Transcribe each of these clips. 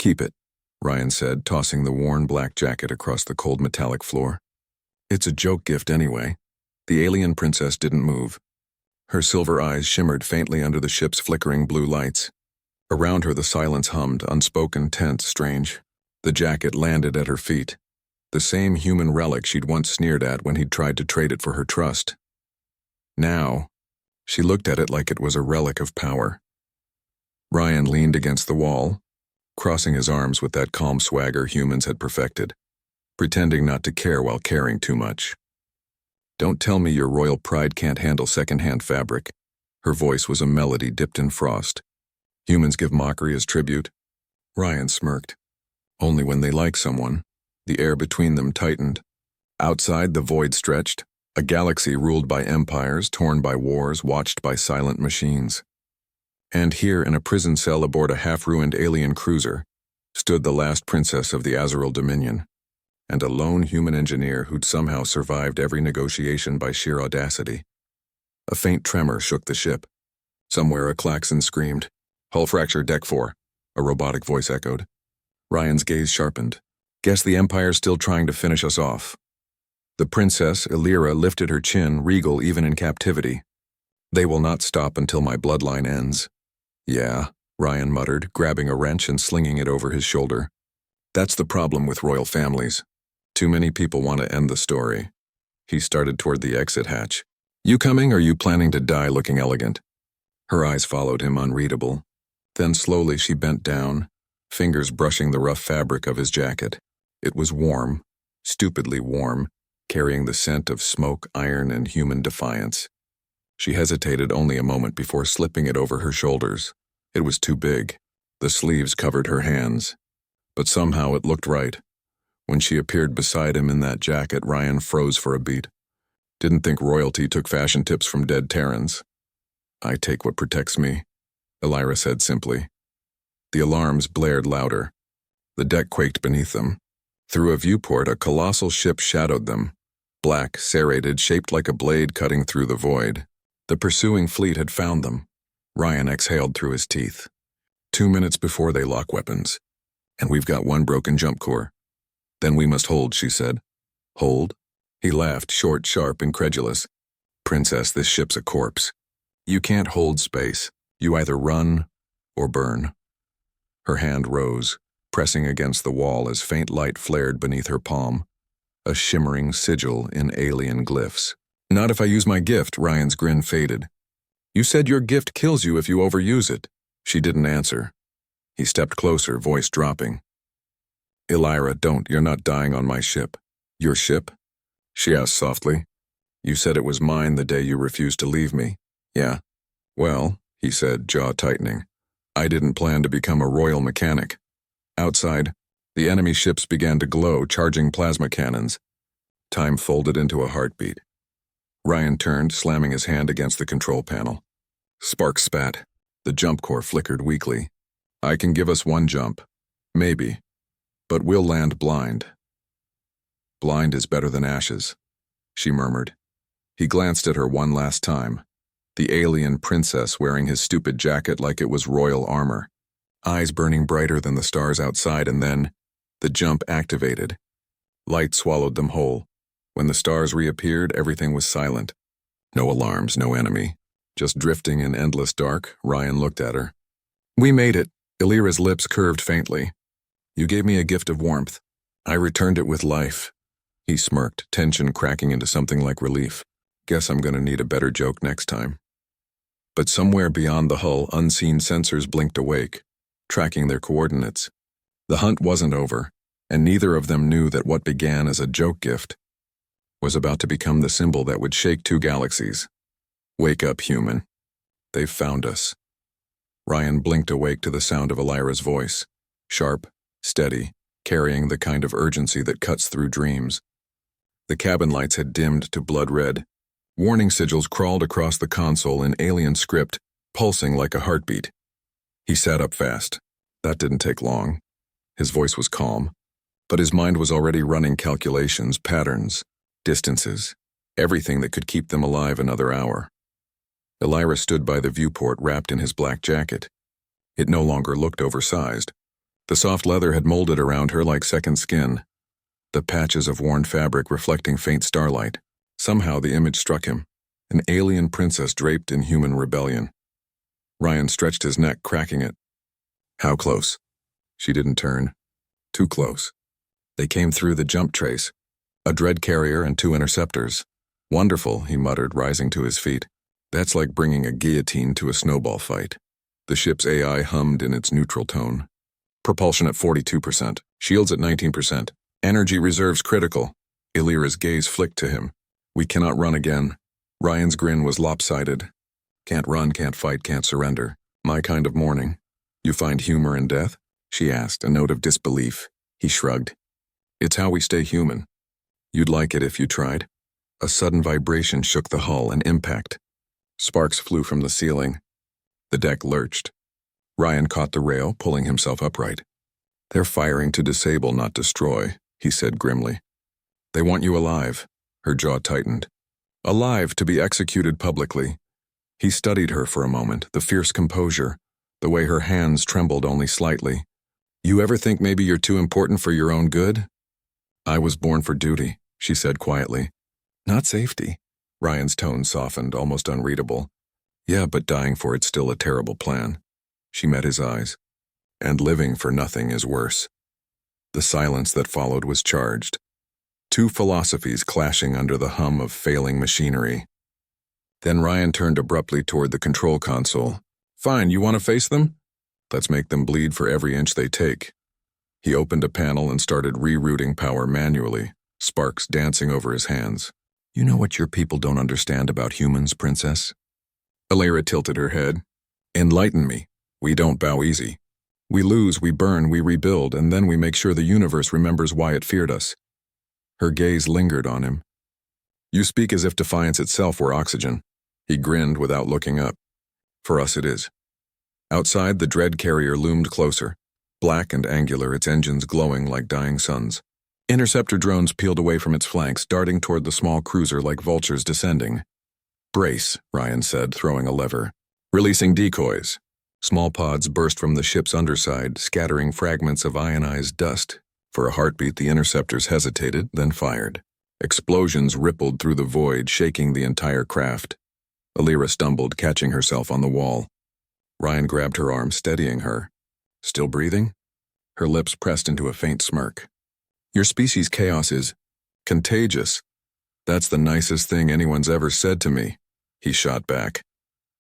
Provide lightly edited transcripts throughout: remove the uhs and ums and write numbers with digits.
Keep it, Ryan said, tossing the worn black jacket across the cold metallic floor. It's a joke gift anyway. The alien princess didn't move. Her silver eyes shimmered faintly under the ship's flickering blue lights. Around her the silence hummed, unspoken, tense, strange. The jacket landed at her feet. The same human relic she'd once sneered at when he'd tried to trade it for her trust. Now, she looked at it like it was a relic of power. Ryan leaned against the wall, crossing his arms with that calm swagger humans had perfected, pretending not to care while caring too much. Don't tell me your royal pride can't handle second-hand fabric. Her voice was a melody dipped in frost. Humans give mockery as tribute. Ryan smirked. Only when they like someone. The air between them tightened. Outside, the void stretched, a galaxy ruled by empires, torn by wars, watched by silent machines. And here, in a prison cell aboard a half-ruined alien cruiser, stood the last princess of the Azeral Dominion, and a lone human engineer who'd somehow survived every negotiation by sheer audacity. A faint tremor shook the ship. Somewhere a klaxon screamed. "Hull fracture, deck 4, a robotic voice echoed. Ryan's gaze sharpened. Guess the Empire's still trying to finish us off. The princess, Elira, lifted her chin, regal even in captivity. They will not stop until my bloodline ends. Yeah, Ryan muttered, grabbing a wrench and slinging it over his shoulder. That's the problem with royal families. Too many people want to end the story. He started toward the exit hatch. You coming, or you planning to die looking elegant? Her eyes followed him, unreadable. Then slowly she bent down, fingers brushing the rough fabric of his jacket. It was warm, stupidly warm, carrying the scent of smoke, iron, and human defiance. She hesitated only a moment before slipping it over her shoulders. It was too big. The sleeves covered her hands. But somehow it looked right. When she appeared beside him in that jacket, Ryan froze for a beat. Didn't think royalty took fashion tips from dead Terrans. I take what protects me, Elira said simply. The alarms blared louder. The deck quaked beneath them. Through a viewport, a colossal ship shadowed them. Black, serrated, shaped like a blade cutting through the void. The pursuing fleet had found them. Ryan exhaled through his teeth. 2 minutes before they lock weapons. And we've got one broken jump core. Then we must hold, she said. Hold? He laughed, short, sharp, incredulous. Princess, this ship's a corpse. You can't hold space. You either run or burn. Her hand rose, pressing against the wall as faint light flared beneath her palm. A shimmering sigil in alien glyphs. Not if I use my gift, Ryan's grin faded. You said your gift kills you if you overuse it. She didn't answer. He stepped closer, voice dropping. Elira, don't, you're not dying on my ship. Your ship? She asked softly. You said it was mine the day you refused to leave me. Yeah. Well, he said, jaw tightening. I didn't plan to become a royal mechanic. Outside, the enemy ships began to glow, charging plasma cannons. Time folded into a heartbeat. Ryan turned, slamming his hand against the control panel. Sparks spat. The jump core flickered weakly. I can give us one jump. Maybe. But we'll land blind. Blind is better than ashes, she murmured. He glanced at her one last time. The alien princess wearing his stupid jacket like it was royal armor. Eyes burning brighter than the stars outside, and then the jump activated. Light swallowed them whole. When the stars reappeared, everything was silent. No alarms, no enemy. Just drifting in endless dark, Ryan looked at her. We made it. Elira's lips curved faintly. You gave me a gift of warmth. I returned it with life. He smirked, tension cracking into something like relief. Guess I'm gonna need a better joke next time. But somewhere beyond the hull, unseen sensors blinked awake, tracking their coordinates. The hunt wasn't over, and neither of them knew that what began as a joke gift was about to become the symbol that would shake 2 galaxies. Wake up, human. They've found us. Ryan blinked awake to the sound of Elira's voice, sharp, steady, carrying the kind of urgency that cuts through dreams. The cabin lights had dimmed to blood red. Warning sigils crawled across the console in alien script, pulsing like a heartbeat. He sat up fast. That didn't take long. His voice was calm, but his mind was already running calculations, patterns, distances, everything that could keep them alive another hour. Elira stood by the viewport wrapped in his black jacket. It no longer looked oversized. The soft leather had molded around her like second skin, the patches of worn fabric reflecting faint starlight. Somehow the image struck him, an alien princess draped in human rebellion. Ryan stretched his neck, cracking it. How close? She didn't turn. Too close. They came through the jump trace, a dread carrier and 2 interceptors. Wonderful, he muttered, rising to his feet. That's like bringing a guillotine to a snowball fight. The ship's AI hummed in its neutral tone. Propulsion at 42%, shields at 19%, energy reserves critical. Elira's gaze flicked to him. We cannot run again. Ryan's grin was lopsided. Can't run, can't fight, can't surrender. My kind of morning. You find humor in death? She asked, a note of disbelief. He shrugged. It's how we stay human. You'd like it if you tried. A sudden vibration shook the hull, an impact. Sparks flew from the ceiling. The deck lurched. Ryan caught the rail, pulling himself upright. They're firing to disable, not destroy, he said grimly. They want you alive. Her jaw tightened. Alive to be executed publicly. He studied her for a moment, the fierce composure, the way her hands trembled only slightly. You ever think maybe you're too important for your own good? I was born for duty, she said quietly. Not safety. Ryan's tone softened, almost unreadable. Yeah, but dying for it's still a terrible plan. She met his eyes. And living for nothing is worse. The silence that followed was charged. 2 philosophies clashing under the hum of failing machinery. Then Ryan turned abruptly toward the control console. Fine, you want to face them? Let's make them bleed for every inch they take. He opened a panel and started rerouting power manually, sparks dancing over his hands. You know what your people don't understand about humans, princess? Elira tilted her head. Enlighten me. We don't bow easy. We lose, we burn, we rebuild, and then we make sure the universe remembers why it feared us. Her gaze lingered on him. You speak as if defiance itself were oxygen. He grinned without looking up. For us it is. Outside, the dread carrier loomed closer, black and angular, its engines glowing like dying suns. Interceptor drones peeled away from its flanks, darting toward the small cruiser like vultures descending. Brace, Ryan said, throwing a lever. Releasing decoys. Small pods burst from the ship's underside, scattering fragments of ionized dust. For a heartbeat, the interceptors hesitated, then fired. Explosions rippled through the void, shaking the entire craft. Elira stumbled, catching herself on the wall. Ryan grabbed her arm, steadying her. Still breathing? Her lips pressed into a faint smirk. Your species' chaos is contagious. That's the nicest thing anyone's ever said to me, he shot back.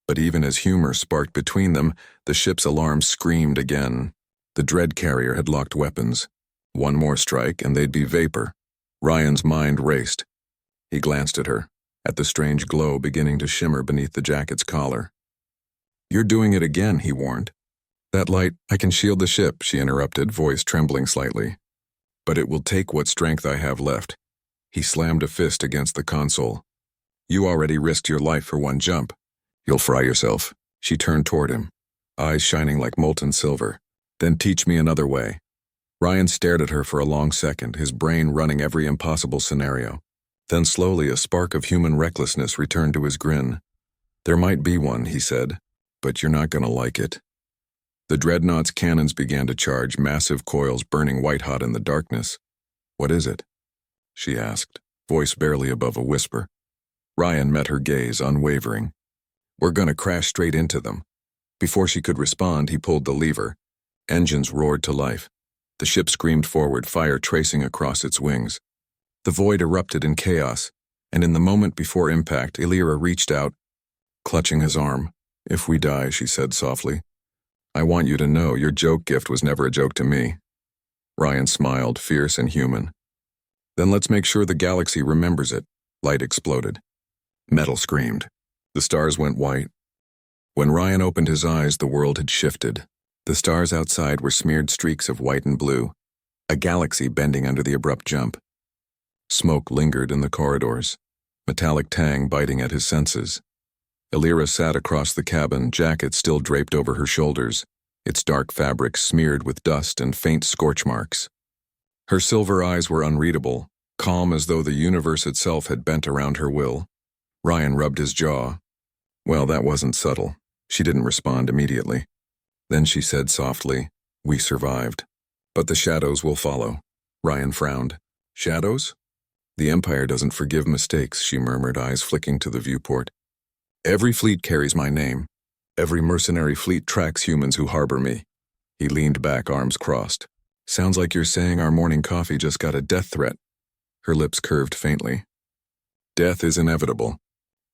But even as humor sparked between them, the ship's alarm screamed again. The dread carrier had locked weapons. One more strike and they'd be vapor. Ryan's mind raced. He glanced at her, at the strange glow beginning to shimmer beneath the jacket's collar. You're doing it again, he warned. That light, I can shield the ship, she interrupted, voice trembling slightly. But it will take what strength I have left. He slammed a fist against the console. You already risked your life for one jump. You'll fry yourself. She turned toward him, eyes shining like molten silver. Then teach me another way. Ryan stared at her for a long second, his brain running every impossible scenario. Then slowly a spark of human recklessness returned to his grin. There might be one, he said, but you're not going to like it. The dreadnought's cannons began to charge, massive coils burning white-hot in the darkness. What is it? She asked, voice barely above a whisper. Ryan met her gaze, unwavering. We're going to crash straight into them. Before she could respond, he pulled the lever. Engines roared to life. The ship screamed forward, fire tracing across its wings. The void erupted in chaos, and in the moment before impact, Elira reached out, clutching his arm. If we die, she said softly, I want you to know your joke gift was never a joke to me. Ryan smiled, fierce and human. Then let's make sure the galaxy remembers it. Light exploded. Metal screamed. The stars went white. When Ryan opened his eyes, the world had shifted. The stars outside were smeared streaks of white and blue, a galaxy bending under the abrupt jump. Smoke lingered in the corridors, metallic tang biting at his senses. Elira sat across the cabin, jacket still draped over her shoulders, its dark fabric smeared with dust and faint scorch marks. Her silver eyes were unreadable, calm as though the universe itself had bent around her will. Ryan rubbed his jaw. Well, that wasn't subtle. She didn't respond immediately. Then she said softly, We survived. But the shadows will follow. Ryan frowned. Shadows? The Empire doesn't forgive mistakes, she murmured, eyes flicking to the viewport. Every fleet carries my name. Every mercenary fleet tracks humans who harbor me. He leaned back, arms crossed. Sounds like you're saying our morning coffee just got a death threat. Her lips curved faintly. Death is inevitable.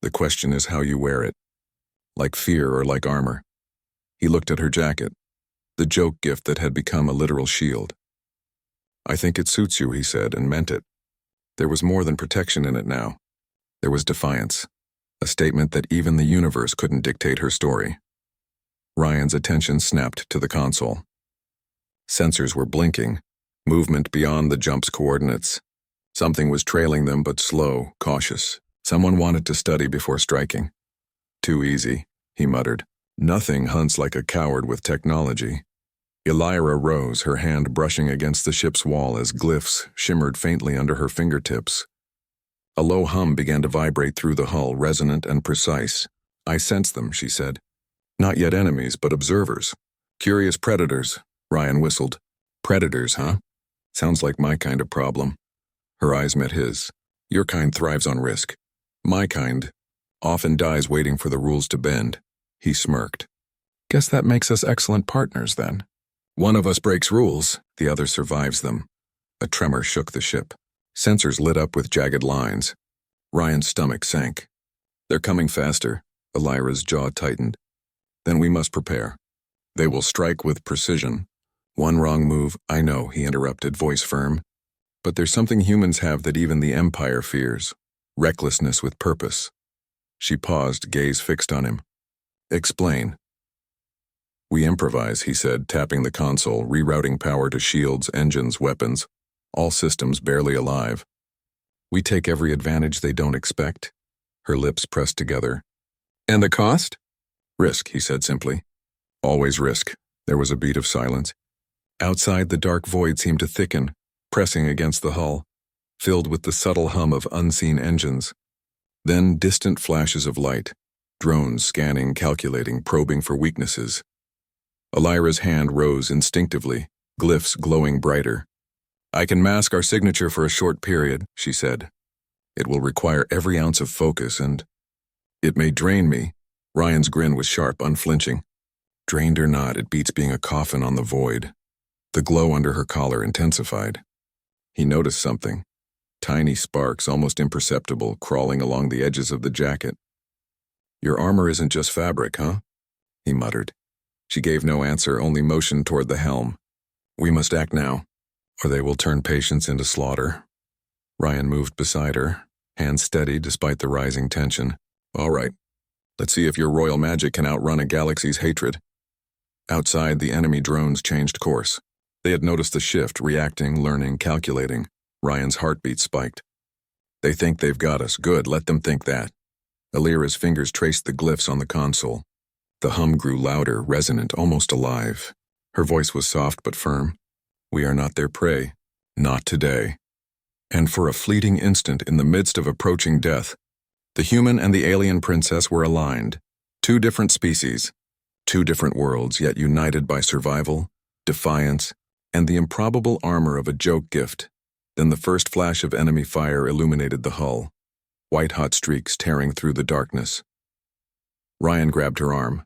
The question is how you wear it. Like fear or like armor. He looked at her jacket, the joke gift that had become a literal shield. I think it suits you, he said, and meant it. There was more than protection in it now. There was defiance, a statement that even the universe couldn't dictate her story. Ryan's attention snapped to the console. Sensors were blinking, movement beyond the jump's coordinates. Something was trailing them, but slow, cautious. Someone wanted to study before striking. Too easy, he muttered. Nothing hunts like a coward with technology. Elira rose, her hand brushing against the ship's wall as glyphs shimmered faintly under her fingertips. A low hum began to vibrate through the hull, resonant and precise. I sense them, she said. Not yet enemies, but observers. Curious predators, Ryan whistled. Predators, huh? Sounds like my kind of problem. Her eyes met his. Your kind thrives on risk. My kind often dies waiting for the rules to bend. He smirked. Guess that makes us excellent partners, then. One of us breaks rules, the other survives them. A tremor shook the ship. Sensors lit up with jagged lines. Ryan's stomach sank. They're coming faster. Elira's jaw tightened. Then we must prepare. They will strike with precision. One wrong move, I know, he interrupted, voice firm. But there's something humans have that even the Empire fears. Recklessness with purpose. She paused, gaze fixed on him. Explain. We improvise, he said, tapping the console, rerouting power to shields, engines, weapons, all systems barely alive. We take every advantage they don't expect. Her lips pressed together. And the cost? Risk, he said simply. Always risk. There was a beat of silence. Outside, the dark void seemed to thicken, pressing against the hull, filled with the subtle hum of unseen engines. Then distant flashes of light, drones scanning, calculating, probing for weaknesses. Elira's hand rose instinctively, glyphs glowing brighter. I can mask our signature for a short period, she said. It will require every ounce of focus and... It may drain me. Ryan's grin was sharp, unflinching. Drained or not, it beats being a coffin on the void. The glow under her collar intensified. He noticed something. Tiny sparks, almost imperceptible, crawling along the edges of the jacket. Your armor isn't just fabric, huh? He muttered. She gave no answer, only motioned toward the helm. We must act now, or they will turn patience into slaughter. Ryan moved beside her, hands steady despite the rising tension. All right, let's see if your royal magic can outrun a galaxy's hatred. Outside, the enemy drones changed course. They had noticed the shift, reacting, learning, calculating. Ryan's heartbeat spiked. They think they've got us. Good, let them think that. Elira's fingers traced the glyphs on the console. The hum grew louder, resonant, almost alive. Her voice was soft but firm. We are not their prey. Not today. And for a fleeting instant in the midst of approaching death, the human and the alien princess were aligned. Two different species, two different worlds, yet united by survival, defiance, and the improbable armor of a joke gift. Then the first flash of enemy fire illuminated the hull, white-hot streaks tearing through the darkness. Ryan grabbed her arm.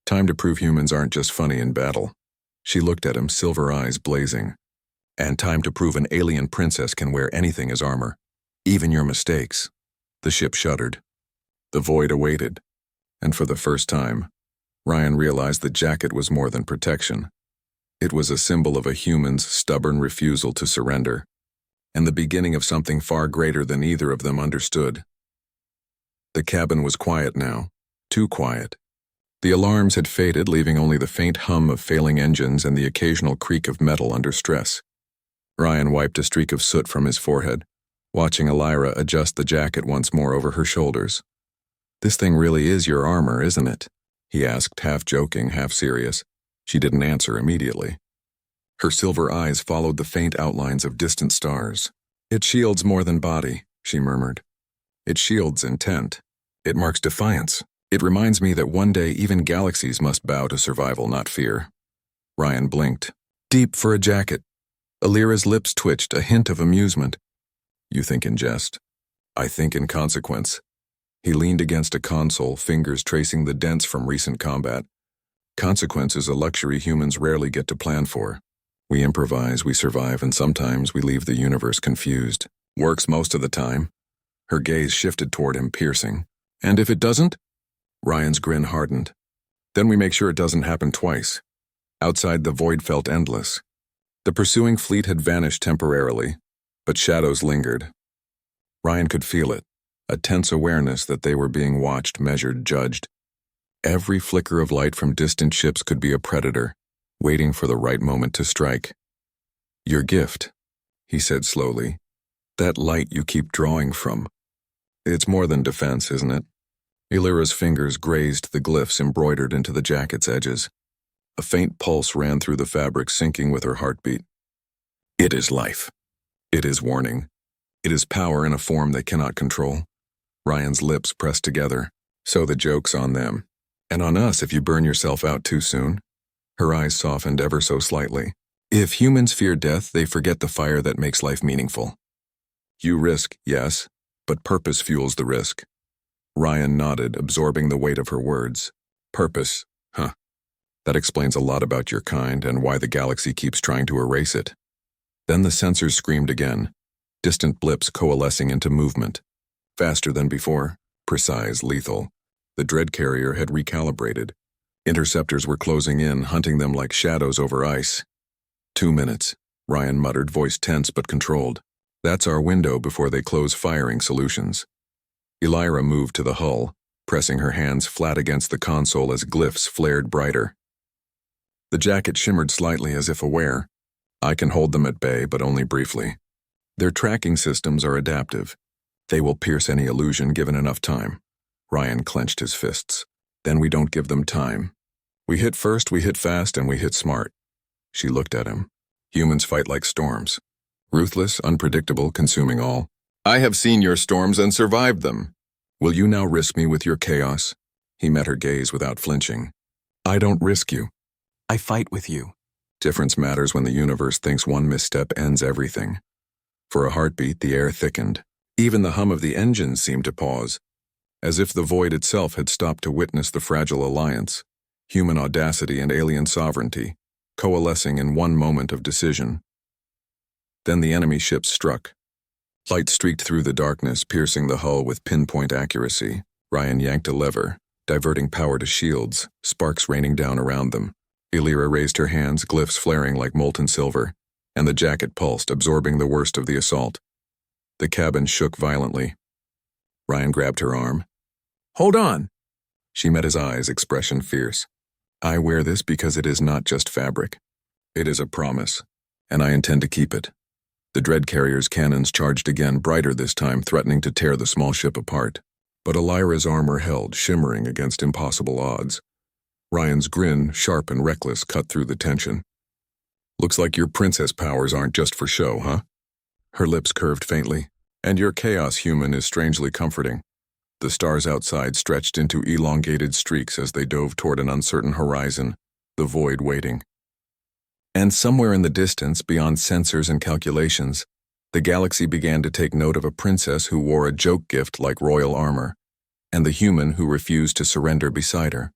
Time to prove humans aren't just funny in battle. She looked at him, silver eyes blazing. And time to prove an alien princess can wear anything as armor, even your mistakes. The ship shuddered. The void awaited. And for the first time, Ryan realized the jacket was more than protection. It was a symbol of a human's stubborn refusal to surrender, and the beginning of something far greater than either of them understood. The cabin was quiet now, too quiet. The alarms had faded, leaving only the faint hum of failing engines and the occasional creak of metal under stress. Ryan wiped a streak of soot from his forehead, watching Elira adjust the jacket once more over her shoulders. This thing really is your armor, isn't it? He asked, half joking, half serious. She didn't answer immediately. Her silver eyes followed the faint outlines of distant stars. It shields more than body, she murmured. It shields intent. It marks defiance. It reminds me that one day even galaxies must bow to survival, not fear. Ryan blinked. Deep for a jacket. Elira's lips twitched, a hint of amusement. You think in jest. I think in consequence. He leaned against a console, fingers tracing the dents from recent combat. Consequence is a luxury humans rarely get to plan for. We improvise, we survive, and sometimes we leave the universe confused. Works most of the time. Her gaze shifted toward him, piercing. And if it doesn't? Ryan's grin hardened. Then we make sure it doesn't happen twice. Outside, the void felt endless. The pursuing fleet had vanished temporarily, but shadows lingered. Ryan could feel it, a tense awareness that they were being watched, measured, judged. Every flicker of light from distant ships could be a predator, waiting for the right moment to strike. Your gift, he said slowly. That light you keep drawing from. It's more than defense, isn't it? Elira's fingers grazed the glyphs embroidered into the jacket's edges. A faint pulse ran through the fabric, syncing with her heartbeat. It is life. It is warning. It is power in a form they cannot control. Ryan's lips pressed together. So the joke's on them. And on us if you burn yourself out too soon. Her eyes softened ever so slightly. If humans fear death, they forget the fire that makes life meaningful. You risk, yes, but purpose fuels the risk. Ryan nodded, absorbing the weight of her words. Purpose, huh? That explains a lot about your kind and why the galaxy keeps trying to erase it. Then the sensors screamed again, distant blips coalescing into movement. Faster than before, precise, lethal. The dread carrier had recalibrated. Interceptors were closing in, hunting them like shadows over ice. 2 minutes, Ryan muttered, voice tense but controlled. That's our window before they close firing solutions. Elira moved to the hull, pressing her hands flat against the console as glyphs flared brighter. The jacket shimmered slightly as if aware. I can hold them at bay, but only briefly. Their tracking systems are adaptive. They will pierce any illusion given enough time. Ryan clenched his fists. Then we don't give them time. We hit first, we hit fast, and we hit smart. She looked at him. Humans fight like storms. Ruthless, unpredictable, consuming all. I have seen your storms and survived them. Will you now risk me with your chaos? He met her gaze without flinching. I don't risk you. I fight with you. Difference matters when the universe thinks one misstep ends everything. For a heartbeat, the air thickened. Even the hum of the engines seemed to pause, as if the void itself had stopped to witness the fragile alliance, human audacity and alien sovereignty, coalescing in one moment of decision. Then the enemy ships struck. Light streaked through the darkness, piercing the hull with pinpoint accuracy. Ryan yanked a lever, diverting power to shields, sparks raining down around them. Elira raised her hands, glyphs flaring like molten silver, and the jacket pulsed, absorbing the worst of the assault. The cabin shook violently. Ryan grabbed her arm. Hold on! She met his eyes, expression fierce. I wear this because it is not just fabric. It is a promise, and I intend to keep it. The dread carrier's cannons charged again, brighter this time, threatening to tear the small ship apart. But Elira's armor held, shimmering against impossible odds. Ryan's grin, sharp and reckless, cut through the tension. Looks like your princess powers aren't just for show, huh? Her lips curved faintly. And your chaos human is strangely comforting. The stars outside stretched into elongated streaks as they dove toward an uncertain horizon, the void waiting. And somewhere in the distance, beyond sensors and calculations, the galaxy began to take note of a princess who wore a joke gift like royal armor, and the human who refused to surrender beside her.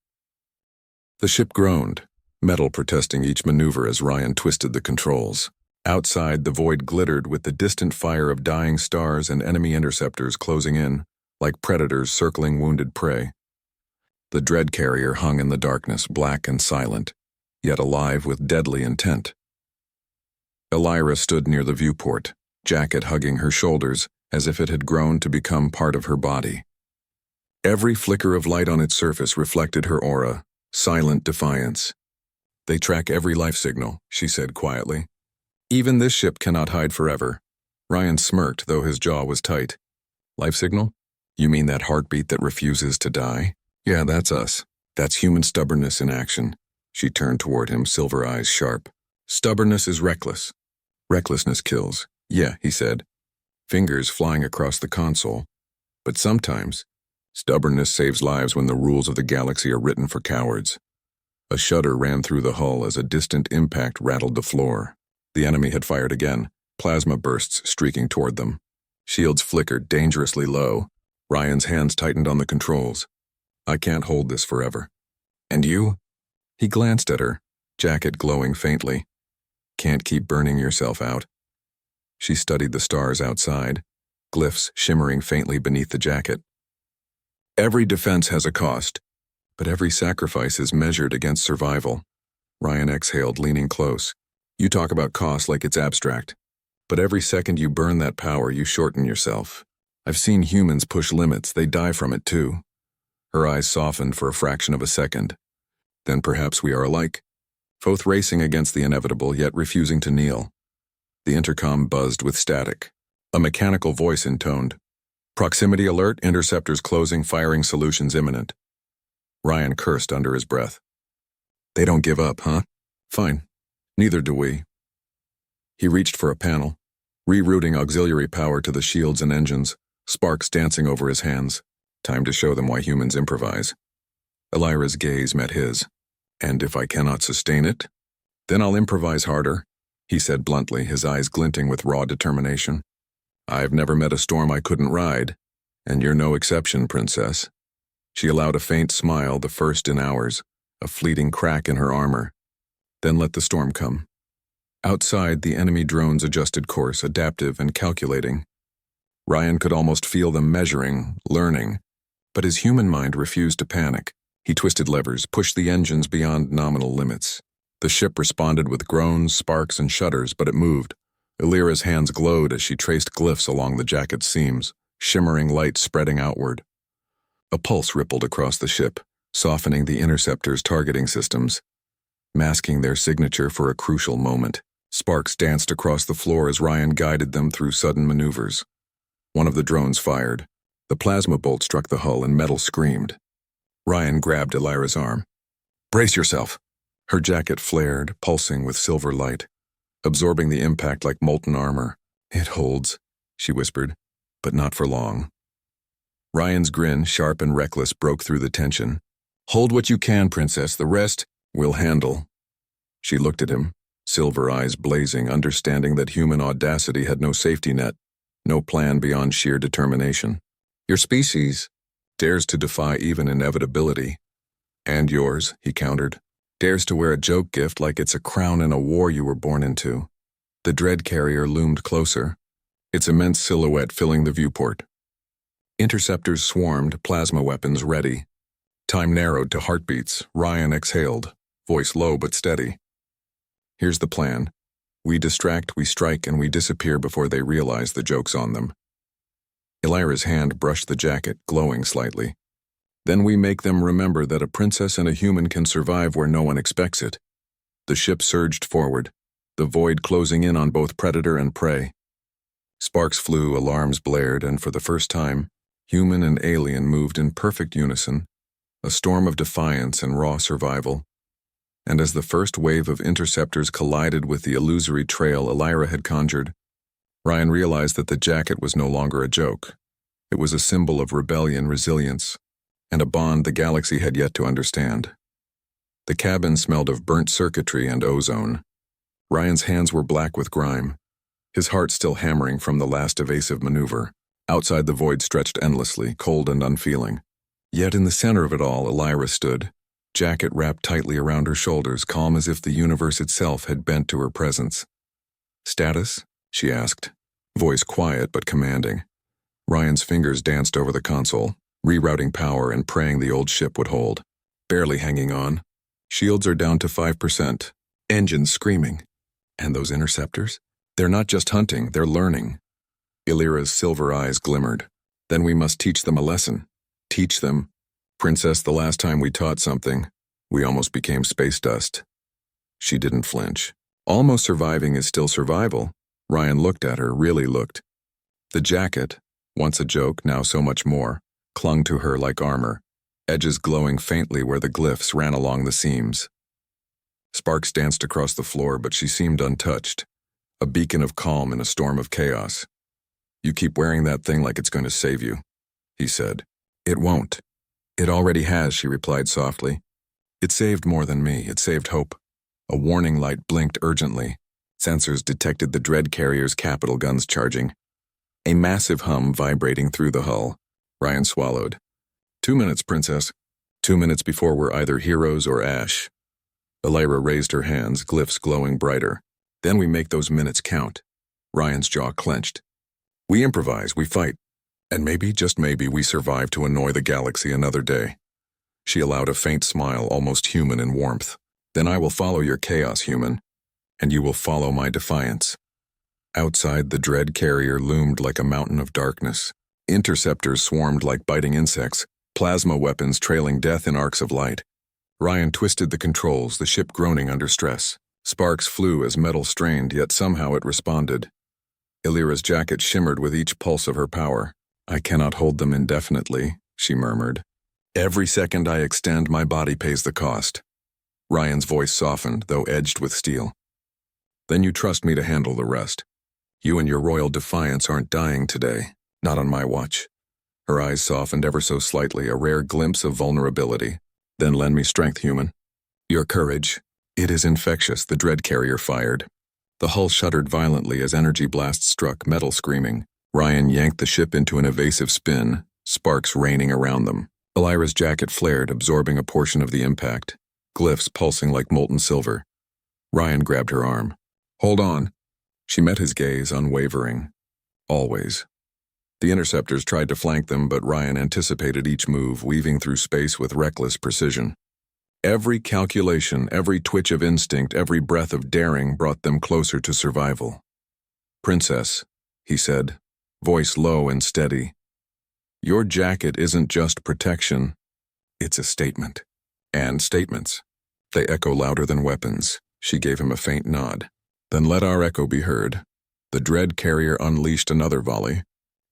The ship groaned, metal protesting each maneuver as Ryan twisted the controls. Outside, the void glittered with the distant fire of dying stars and enemy interceptors closing in, like predators circling wounded prey. The dread carrier hung in the darkness, black and silent, yet alive with deadly intent. Elira stood near the viewport, jacket hugging her shoulders as if it had grown to become part of her body. Every flicker of light on its surface reflected her aura, silent defiance. They track every life signal, she said quietly. Even this ship cannot hide forever. Ryan smirked, though his jaw was tight. Life signal? You mean that heartbeat that refuses to die? Yeah, that's us. That's human stubbornness in action. She turned toward him, silver eyes sharp. Stubbornness is reckless. Recklessness kills. Yeah, he said, fingers flying across the console. But sometimes, stubbornness saves lives when the rules of the galaxy are written for cowards. A shudder ran through the hull as a distant impact rattled the floor. The enemy had fired again, plasma bursts streaking toward them. Shields flickered dangerously low. Ryan's hands tightened on the controls. I can't hold this forever. And you? He glanced at her, jacket glowing faintly. Can't keep burning yourself out. She studied the stars outside, glyphs shimmering faintly beneath the jacket. Every defense has a cost, but every sacrifice is measured against survival. Ryan exhaled, leaning close. You talk about cost like it's abstract, but every second you burn that power, you shorten yourself. I've seen humans push limits, they die from it too. Her eyes softened for a fraction of a second. Then perhaps we are alike, both racing against the inevitable, yet refusing to kneel. The intercom buzzed with static. A mechanical voice intoned. Proximity alert, interceptors closing, firing solutions imminent. Ryan cursed under his breath. They don't give up, huh? Fine. Neither do we. He reached for a panel, rerouting auxiliary power to the shields and engines, sparks dancing over his hands. Time to show them why humans improvise. Elira's gaze met his. And if I cannot sustain it, then I'll improvise harder, he said bluntly, his eyes glinting with raw determination. I've never met a storm I couldn't ride, and you're no exception, Princess. She allowed a faint smile, the first in hours, a fleeting crack in her armor. Then let the storm come. Outside, the enemy drones adjusted course, adaptive and calculating. Ryan could almost feel them measuring, learning, but his human mind refused to panic. He twisted levers, pushed the engines beyond nominal limits. The ship responded with groans, sparks, and shudders, but it moved. Elira's hands glowed as she traced glyphs along the jacket's seams, shimmering light spreading outward. A pulse rippled across the ship, softening the interceptor's targeting systems, masking their signature for a crucial moment. Sparks danced across the floor as Ryan guided them through sudden maneuvers. One of the drones fired. The plasma bolt struck the hull and metal screamed. Ryan grabbed Elira's arm. Brace yourself. Her jacket flared, pulsing with silver light, absorbing the impact like molten armor. It holds, she whispered, but not for long. Ryan's grin, sharp and reckless, broke through the tension. Hold what you can, Princess. The rest we'll handle. She looked at him, silver eyes blazing, understanding that human audacity had no safety net, no plan beyond sheer determination. Your species dares to defy even inevitability. And yours, he countered, dares to wear a joke gift like it's a crown in a war you were born into. The dread carrier loomed closer, its immense silhouette filling the viewport. Interceptors swarmed, plasma weapons ready. Time narrowed to heartbeats. Ryan exhaled, voice low but steady. Here's the plan. We distract, we strike, and we disappear before they realize the joke's on them. Elira's hand brushed the jacket, glowing slightly. Then we make them remember that a princess and a human can survive where no one expects it. The ship surged forward, the void closing in on both predator and prey. Sparks flew, alarms blared, and for the first time, human and alien moved in perfect unison, a storm of defiance and raw survival. And as the first wave of interceptors collided with the illusory trail Elira had conjured, Ryan realized that the jacket was no longer a joke. It was a symbol of rebellion, resilience, and a bond the galaxy had yet to understand. The cabin smelled of burnt circuitry and ozone. Ryan's hands were black with grime, his heart still hammering from the last evasive maneuver. Outside, the void stretched endlessly, cold and unfeeling. Yet in the center of it all, Elira stood, jacket wrapped tightly around her shoulders, calm as if the universe itself had bent to her presence. Status? She asked, voice quiet but commanding. Ryan's fingers danced over the console, rerouting power and praying the old ship would hold. Barely hanging on. Shields are down to 5%. Engines screaming. And those interceptors? They're not just hunting, they're learning. Elira's silver eyes glimmered. Then we must teach them a lesson. Teach them. Princess, the last time we taught something, we almost became space dust. She didn't flinch. Almost surviving is still survival. Ryan looked at her, really looked. The jacket, once a joke, now so much more, clung to her like armor, edges glowing faintly where the glyphs ran along the seams. Sparks danced across the floor, but she seemed untouched, a beacon of calm in a storm of chaos. You keep wearing that thing like it's going to save you, he said. It won't. It already has, she replied softly. It saved more than me, it saved hope. A warning light blinked urgently. Sensors detected the dread carrier's capital guns charging. A massive hum vibrating through the hull. Ryan swallowed. 2 minutes, Princess. 2 minutes before we're either heroes or ash. Elira raised her hands, glyphs glowing brighter. Then we make those minutes count. Ryan's jaw clenched. We improvise, we fight. And maybe, just maybe, we survive to annoy the galaxy another day. She allowed a faint smile, almost human in warmth. Then I will follow your chaos, human. And you will follow my defiance. Outside, the dread carrier loomed like a mountain of darkness. Interceptors swarmed like biting insects, plasma weapons trailing death in arcs of light. Ryan twisted the controls, the ship groaning under stress. Sparks flew as metal strained, yet somehow it responded. Elira's jacket shimmered with each pulse of her power. I cannot hold them indefinitely, she murmured. Every second I extend, my body pays the cost. Ryan's voice softened, though edged with steel. Then you trust me to handle the rest. You and your royal defiance aren't dying today, not on my watch. Her eyes softened ever so slightly, a rare glimpse of vulnerability. Then lend me strength, human. Your courage. It is infectious, the dread carrier fired. The hull shuddered violently as energy blasts struck, metal screaming. Ryan yanked the ship into an evasive spin, sparks raining around them. Elira's jacket flared, absorbing a portion of the impact, glyphs pulsing like molten silver. Ryan grabbed her arm. Hold on. She met his gaze, unwavering. Always. The interceptors tried to flank them, but Ryan anticipated each move, weaving through space with reckless precision. Every calculation, every twitch of instinct, every breath of daring brought them closer to survival. Princess, he said, voice low and steady. Your jacket isn't just protection, it's a statement. And statements. They echo louder than weapons. She gave him a faint nod. Then let our echo be heard. The dread carrier unleashed another volley.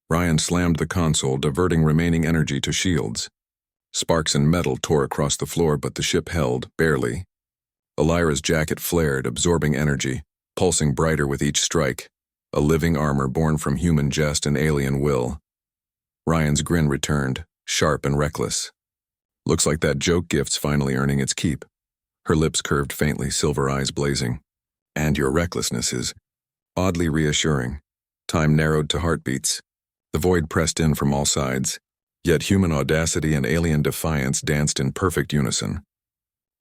Ryan slammed the console, diverting remaining energy to shields. Sparks and metal tore across the floor, but the ship held, barely. Elira's jacket flared, absorbing energy, pulsing brighter with each strike, a living armor born from human jest and alien will. Ryan's grin returned, sharp and reckless. Looks like that joke gift's finally earning its keep. Her lips curved faintly, silver eyes blazing. And your recklessness is oddly reassuring. Time narrowed to heartbeats. The void pressed in from all sides, yet human audacity and alien defiance danced in perfect unison.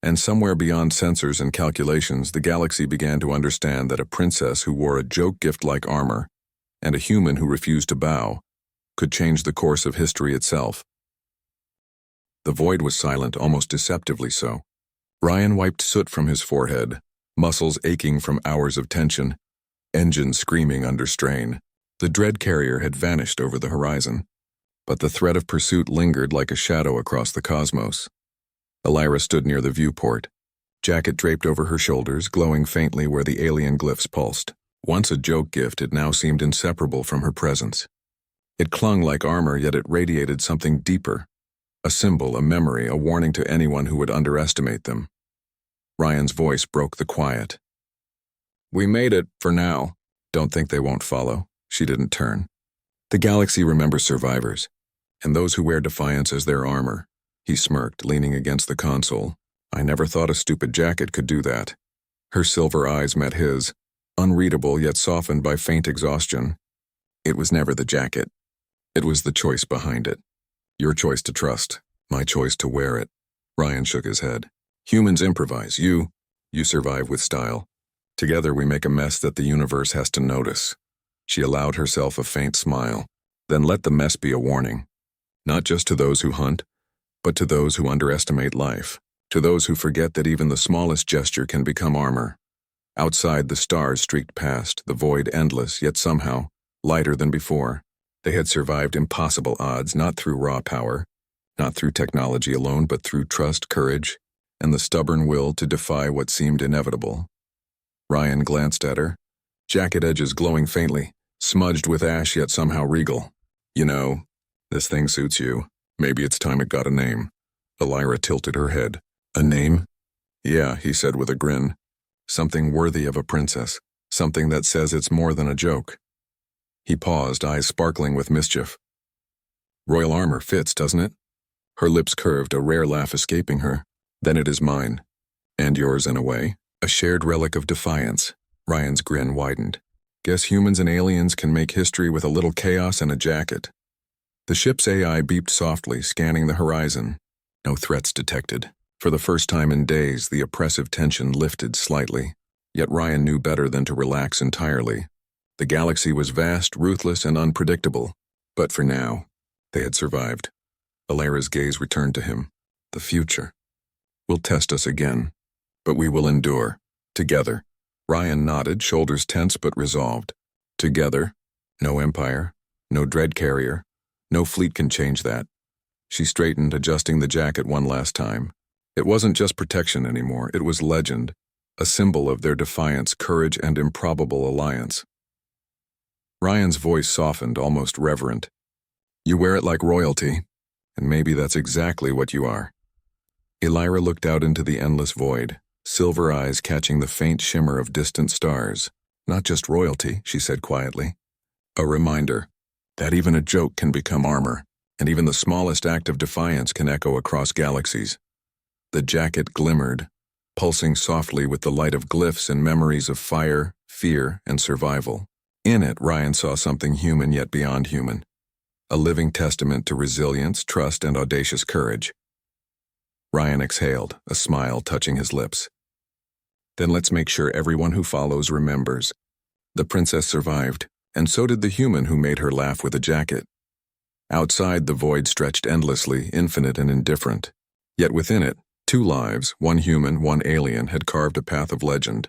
And somewhere beyond sensors and calculations, the galaxy began to understand that a princess who wore a joke gift-like armor and a human who refused to bow could change the course of history itself. The void was silent, almost deceptively so. Ryan wiped soot from his forehead, muscles aching from hours of tension, engines screaming under strain. The dread carrier had vanished over the horizon, but the threat of pursuit lingered like a shadow across the cosmos. Elira stood near the viewport, jacket draped over her shoulders, glowing faintly where the alien glyphs pulsed. Once a joke gift, it now seemed inseparable from her presence. It clung like armor, yet it radiated something deeper. A symbol, a memory, a warning to anyone who would underestimate them. Ryan's voice broke the quiet. We made it, for now. Don't think they won't follow. She didn't turn. The galaxy remembers survivors, and those who wear defiance as their armor. He smirked, leaning against the console. I never thought a stupid jacket could do that. Her silver eyes met his, unreadable yet softened by faint exhaustion. It was never the jacket. It was the choice behind it. Your choice to trust, my choice to wear it. Ryan shook his head. Humans improvise. You survive with style. Together we make a mess that the universe has to notice. She allowed herself a faint smile. Then let the mess be a warning. Not just to those who hunt, but to those who underestimate life. To those who forget that even the smallest gesture can become armor. Outside, the stars streaked past, the void endless, yet somehow lighter than before. They had survived impossible odds, not through raw power, not through technology alone, but through trust, courage, and the stubborn will to defy what seemed inevitable. Ryan glanced at her, jacket edges glowing faintly, smudged with ash yet somehow regal. You know, this thing suits you. Maybe it's time it got a name. Elira tilted her head. A name? Yeah, he said with a grin. Something worthy of a princess. Something that says it's more than a joke. He paused, eyes sparkling with mischief. Royal armor fits, doesn't it? Her lips curved, a rare laugh escaping her. Then it is mine. And yours in a way. A shared relic of defiance. Ryan's grin widened. Guess humans and aliens can make history with a little chaos and a jacket. The ship's AI beeped softly, scanning the horizon. No threats detected. For the first time in days, the oppressive tension lifted slightly. Yet Ryan knew better than to relax entirely. The galaxy was vast, ruthless, and unpredictable. But for now, they had survived. Elira's gaze returned to him. The future will test us again, but we will endure. Together. Ryan nodded, shoulders tense but resolved. Together. No empire, no dread carrier, no fleet can change that. She straightened, adjusting the jacket one last time. It wasn't just protection anymore, it was legend, a symbol of their defiance, courage, and improbable alliance. Ryan's voice softened, almost reverent. You wear it like royalty, and maybe that's exactly what you are. Elira looked out into the endless void, silver eyes catching the faint shimmer of distant stars. Not just royalty, she said quietly. A reminder that even a joke can become armor, and even the smallest act of defiance can echo across galaxies. The jacket glimmered, pulsing softly with the light of glyphs and memories of fire, fear, and survival. In it, Ryan saw something human yet beyond human. A living testament to resilience, trust, and audacious courage. Ryan exhaled, a smile touching his lips. Then let's make sure everyone who follows remembers. The princess survived, and so did the human who made her laugh with a jacket. Outside, the void stretched endlessly, infinite and indifferent. Yet within it, 2 lives, one human, one alien, had carved a path of legend.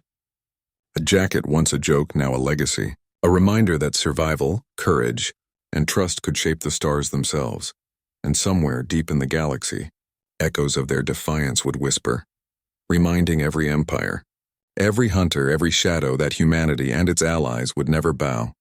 A jacket once a joke, now a legacy. A reminder that survival, courage, and trust could shape the stars themselves. And somewhere deep in the galaxy, echoes of their defiance would whisper, reminding every empire, every hunter, every shadow that humanity and its allies would never bow.